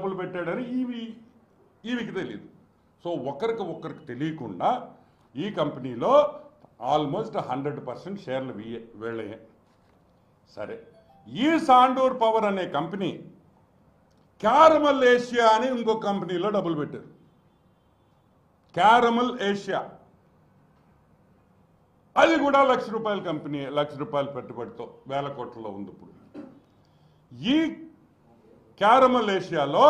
డబ్బులు పెట్టాడని ఈవికి తెలియదు. సో ఒకరికి తెలియకుండా ఈ కంపెనీలో ఆల్మోస్ట్ 100% షేర్లు వీళ్ళయ్యాయి. సరే, ఈ సాండూర్ పవర్ అనే కంపెనీ క్యారమల్ ఏషియా అని ఇంకో కంపెనీలో డబ్బులు పెట్టారు. క్యారమల్ ఏషియా అది కూడా ₹1,00,000 కంపెనీ, ₹1,00,000 పెట్టుబడితో 1,000 కోట్లలో ఉంది. ఇప్పుడు ఈ క్యారమల్ ఏషియాలో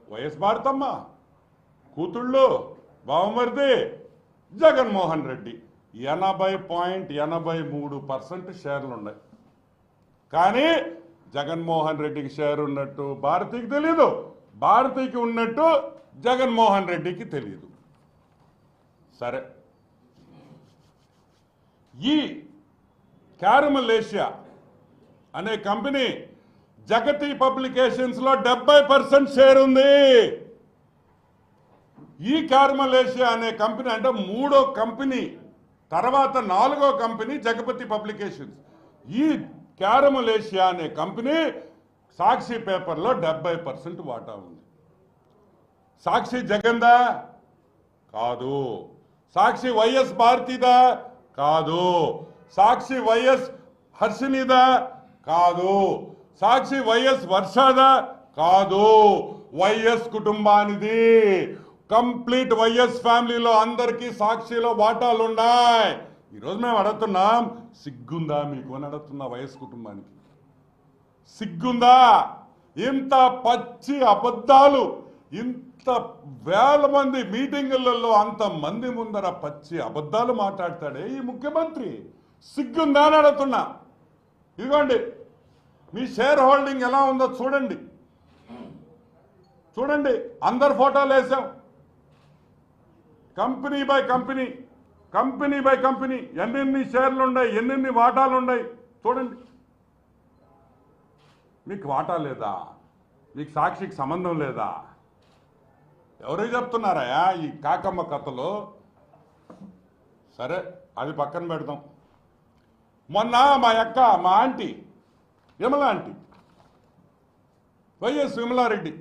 వైఎస్ భారతమ్మ కూతుళ్ళు, బావమరిది జగన్మోహన్ రెడ్డి 80.83% షేర్లు ఉన్నాయి. కానీ జగన్మోహన్ రెడ్డికి షేర్ ఉన్నట్టు భారతీకి తెలియదు, భారతీకి ఉన్నట్టు జగన్మోహన్ రెడ్డికి తెలియదు. సరే, ఈ క్యారమల్ ఏషియా అనే కంపెనీ జగతి పబ్లికేషన్స్లో 70% షేర్ ఉంది. ఈ క్యారమల్ ఏషియా అనే కంపెనీ అంటే 3వ కంపెనీ, తర్వాత 4వ కంపెనీ జగపతి పబ్లికేషన్స్. ఈ క్యారమల్ ఏషియా అనే కంపెనీ సాక్షి పేపర్లో 70% వాటా ఉంది. సాక్షి జగన్దా? కాదు. సాక్షి వైఎస్ భారతిదా? కాదు. సాక్షి వైఎస్ హర్షినిదా? కాదు. సాక్షి వైఎస్ వర్షాదా? కాదు. వైఎస్ కుటుంబానిది. కంప్లీట్ వైఎస్ ఫ్యామిలీలో అందరికీ సాక్షిలో వాటాలు ఉన్నాయి. ఈరోజు మేము అడుగుతున్నాం, సిగ్గుందా మీకు అని అడుగుతున్నా. వైఎస్ కుటుంబానికి సిగ్గుందా? ఇంత పచ్చి అబద్ధాలు, ఇంత వేల మంది మీటింగులలో అంతమంది ముందర పచ్చి అబద్ధాలు మాట్లాడతాడే ఈ ముఖ్యమంత్రి, సిగ్గుందా అని అడుగుతున్నా. ఇదిగోండి, మీ షేర్ హోల్డింగ్ ఎలా ఉందో చూడండి, చూడండి. అందరు ఫోటోలు వేసాం. Company by company, company by company ఎన్నెన్ని షేర్లు ఉన్నాయి, ఎన్నెన్ని వాటాలు ఉన్నాయి చూడండి. మీకు వాటా లేదా? మీకు సాక్షికి సంబంధం లేదా? ఎవరు చెప్తున్నారా ఈ కాకమ్మ కథలో? సరే, అది పక్కన పెడదాం. మొన్న మా aunty Vimala aunty, YS Vimala Reddy